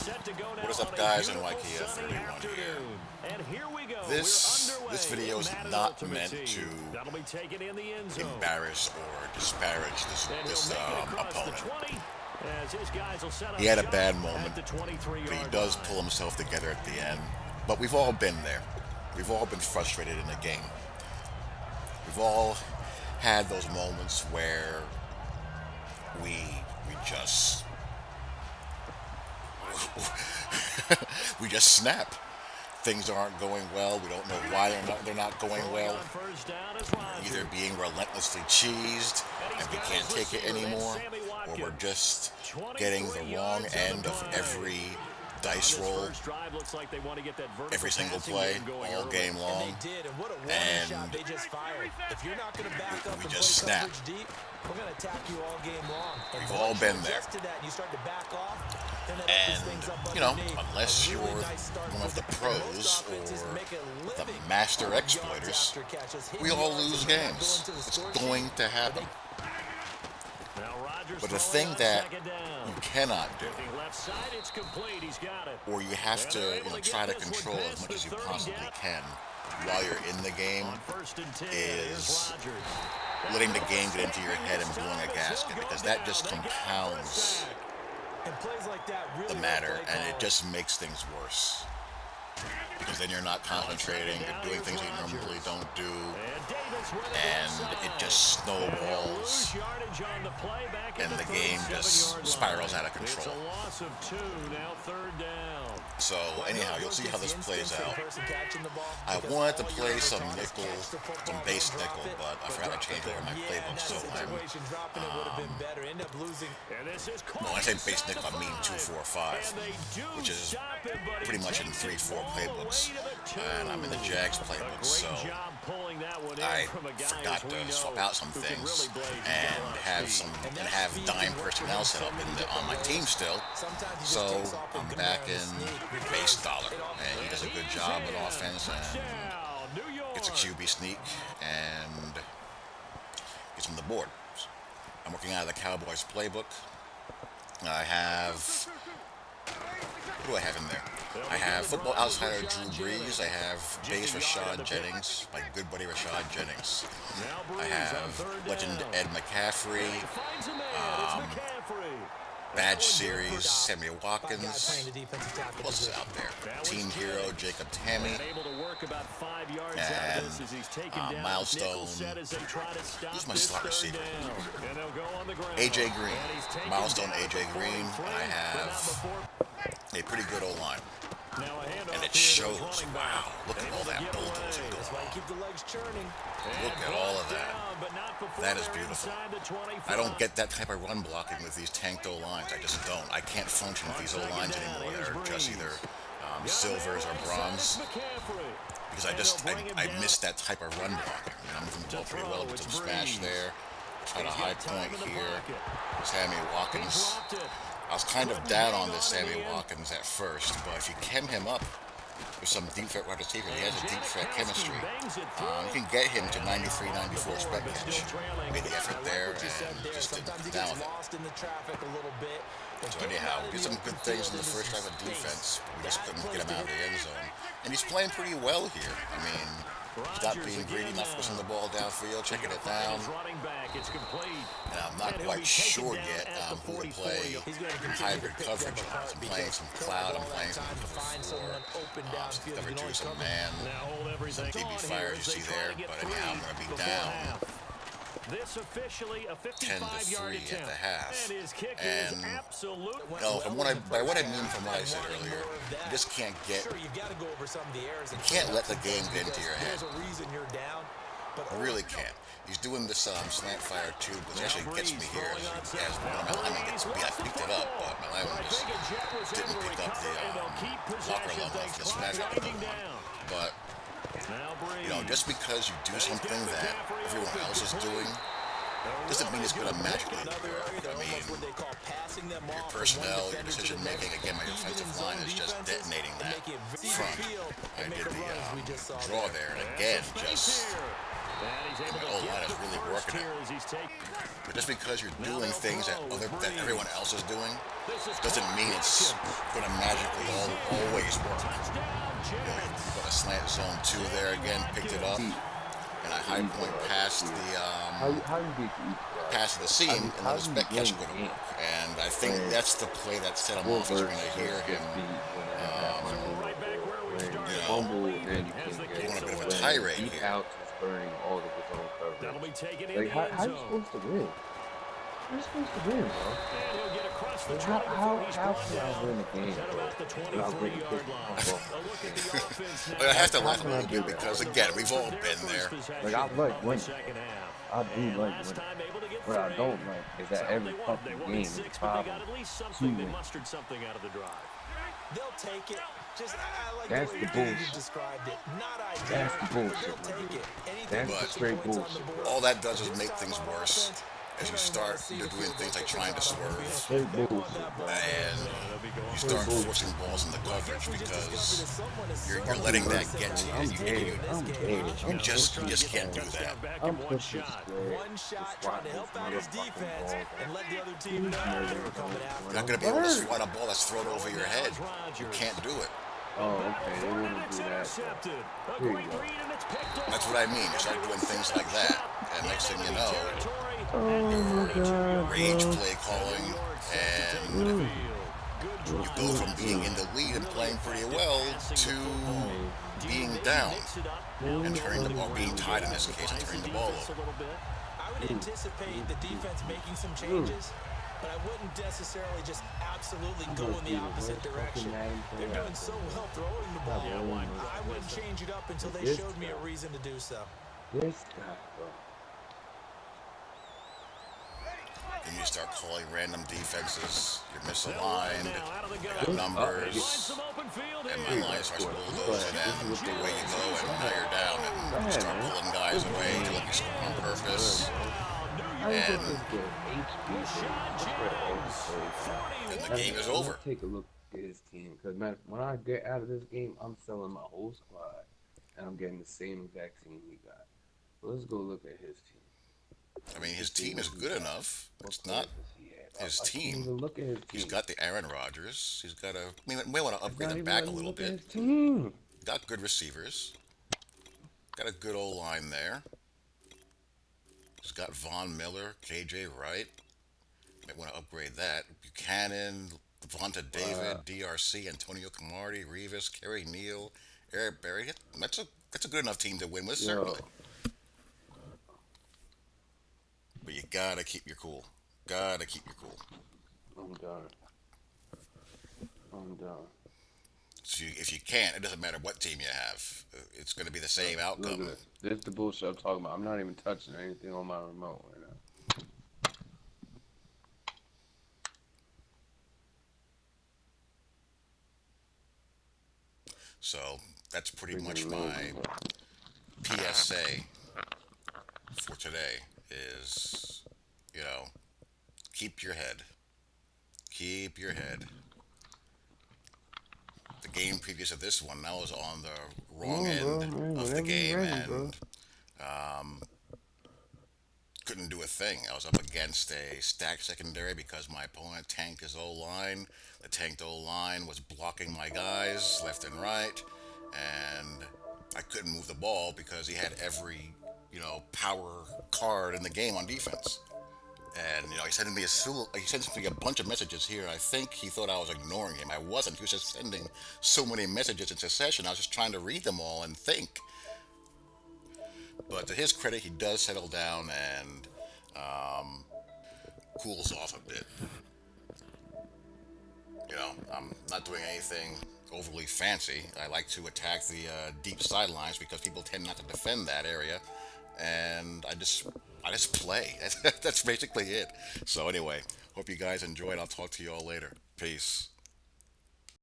What is up, guys, and Ikea 31 here. This video is not meant to embarrass or disparage this opponent. He had a bad moment, but he does pull himself together at the end. But we've all been there. We've all been frustrated in the game. We've all had those moments where we just we just snap. Things aren't going well. We don't know why they're not going well. Either being relentlessly cheesed and we can't take it anymore, or we're just getting the wrong end of every dice roll, every single play, all game long, and we just snap. We've all been there. And, unless you're one of the pros or the master exploiters, we all lose games. It's going to happen. But the thing that you cannot do, or you have to try to control as much as you possibly can while you're in the game, is letting the game get into your head and blowing a gasket, because that just compounds the matter, and it just makes things worse. Because then you're not concentrating, you're doing things that you normally don't do, and it just snowballs, and the game just spirals out of control. So anyhow, you'll see how this plays out. I wanted to play some nickel, some base nickel, but I forgot to change over my playbook, so when I say base nickel, I mean 2-4-5, which is pretty much in 3-4 playbooks, and I'm in the Jags playbook, so I forgot to swap out some things and have dime personnel set up on my team still. So I'm back in base dollar, and he does a good job at offense and gets a QB sneak and gets on the board. I'm working out of the Cowboys playbook. I have, what do I have in there? I have Football Outsider Drew Brees. I have base Rashad Jennings, my good buddy Rashad Jennings. I have Legend Ed McCaffrey, Badge Series Sammy Watkins. Who else is out there? Team Hero Jacob Tammey, and Milestone. Who's my slot receiver? AJ Green. Milestone AJ Green. And I have a pretty good O-line. And it shows. Wow, look at all that bulldozing going on. Look at all of that. That is beautiful. I don't get that type of run blocking with these tanked O-lines. I just don't. I can't function with these O-lines anymore that are just either silvers or bronze. Because I miss that type of run blocking. I'm moving the ball pretty well with some smash there. Trying a high point here. Sammy Watkins. I was kind of down on this Sammy Watkins at first, but if you chem him up with some deep threat wide receiver, he has a deep threat chemistry. You can get him to 93, 94 spec catch. Made the effort there and just didn't come down with it. So anyhow, we did some good things in the first drive of defense, but we just couldn't get him out of the end zone. And he's playing pretty well here. I mean, he's not being greedy, not pushing the ball downfield, checking it down. And I'm not quite sure yet who to play in hybrid coverage on. I'm playing some cloud, I'm playing some cover 4, some cover 2, some man, some DB fires you see there. But anyhow, I'm going to be down 10-3 at the half. And by what I mean from what I said earlier, you just can't you can't let the game get into your head. You really can't. He's doing this slant fire too, which actually gets me here as one of my linemen gets beat. I picked it up, but my lineman just didn't pick up the blocker level of the smash up the one. But just because you do something that everyone else is doing doesn't mean it's going to magically work. I mean, your personnel, your decision making, again, my defensive line is just detonating that front. I did the draw there, and again, just And the O-line is really working it. But just because you're doing things that everyone else is doing doesn't mean it's going to magically always work. You got a slant zone 2 there again, picked it up, See, and a to high eat point frog. past See, the how you get to eat frog? pass the seam, and How then the do you spec win catch the going to game work. And I think when that's the play that set him full off. Is you're going verse to hear just him, gets beat when I have my team on the board? When you you know, fumble, then you can get going a it. bit of a When tirade deep here. outs is burning all of his own coverage. Like how you supposed to win? How you supposed to win, bro? Like how can I win a game, bro, without getting pissed the fuck off at this game? I have to How laugh a can I little do bit that? because, again, we've all been there. Like I like winning. I do like winning. What I don't like is that every fucking game is 5-2 They'll take it. Just I like That's the the way you bullshit. described it. Not ideal. That's the They'll bullshit, my take dude. it. Anything That's to the put But some straight points on the bullshit, board. all that does is This make time things on worse offense, as you they're gonna start want to see the doing field goal things like kickers trying to out on the swerve, field. straight They want bullshit, that bro. ball. and you Straight start bullshit. forcing balls in the Well, I guess coverage we just discovered that because someone is you're certainly letting that Listen, get to man, you. I'm You, dead. you, I'm game, dead. huh? I'm you pushing just the can't do square. that. I'm pushing the square. One To shot swat trying to this help out his motherfucking defense ball. and let the other team These know they niggas were coming don't You're after not him. going to be able to convert. swat a ball that's thrown over your head. You can't do it. Oh, okay. They wouldn't do that. Though. Here you go. That's what I mean. You start doing things like that, and next thing you know, Oh my god, rage bro. play calling, and Mm. you go from being in the lead and playing pretty well to being down and turning the ball, being tied in this case, and turning the ball over. I would anticipate the defense making some changes, but I wouldn't necessarily just absolutely go in the opposite direction. They're doing so well throwing the ball. I wouldn't change it up until they showed me a reason to do so. This guy, bro. Then you start calling random defenses. You're misaligned. You got numbers. And my line starts bulldozing, and away you go, and now you're down, and you start pulling guys away until you score on purpose. How you And get this good HP? then the game is over. Let's take a look at his team, because when I get out of this game, I'm selling my whole squad, and I'm getting the same exact team he got. So let's go look at his team. I mean, his team is good enough. It's not his I can't team. even look at his team. He's got the Aaron Rodgers. He's got a. We may want to upgrade Not the even back a letting me little look at bit. his team. Got good receivers. Got a good old line there. He's got Von Miller, KJ Wright. Might want to upgrade that. Buchanan, Devonta David, DRC, Antonio Camardi, Revis, Kerry Neal, Eric Berry. That's a good enough team to win with, Yo, certainly. But you gotta keep your cool. Gotta keep your cool. I'm done. I'm done. So if you can't, it doesn't matter what team you have. It's going to be the same Look outcome. at this. This is the bullshit I'm talking about. I'm not even touching anything on my remote right now. So that's pretty Freaking much loading. my PSA for today is, keep your head. Keep your head. The game previous to this one, I was on the wrong Bro, end man, of the whenever game you're ready, bro. and couldn't do a thing. I was up against a stacked secondary because my opponent tanked his O-line. The tanked O-line was blocking my guys left and right, and I couldn't move the ball because he had every, power card in the game on defense. And he sent me a bunch of messages here. I think he thought I was ignoring him. I wasn't. He was just sending so many messages in succession. I was just trying to read them all and think. But to his credit, he does settle down and cools off a bit. I'm not doing anything overly fancy. I like to attack the deep sidelines because people tend not to defend that area, and I just play. That's basically it. So anyway, hope you guys enjoyed. I'll talk to you all later. Peace.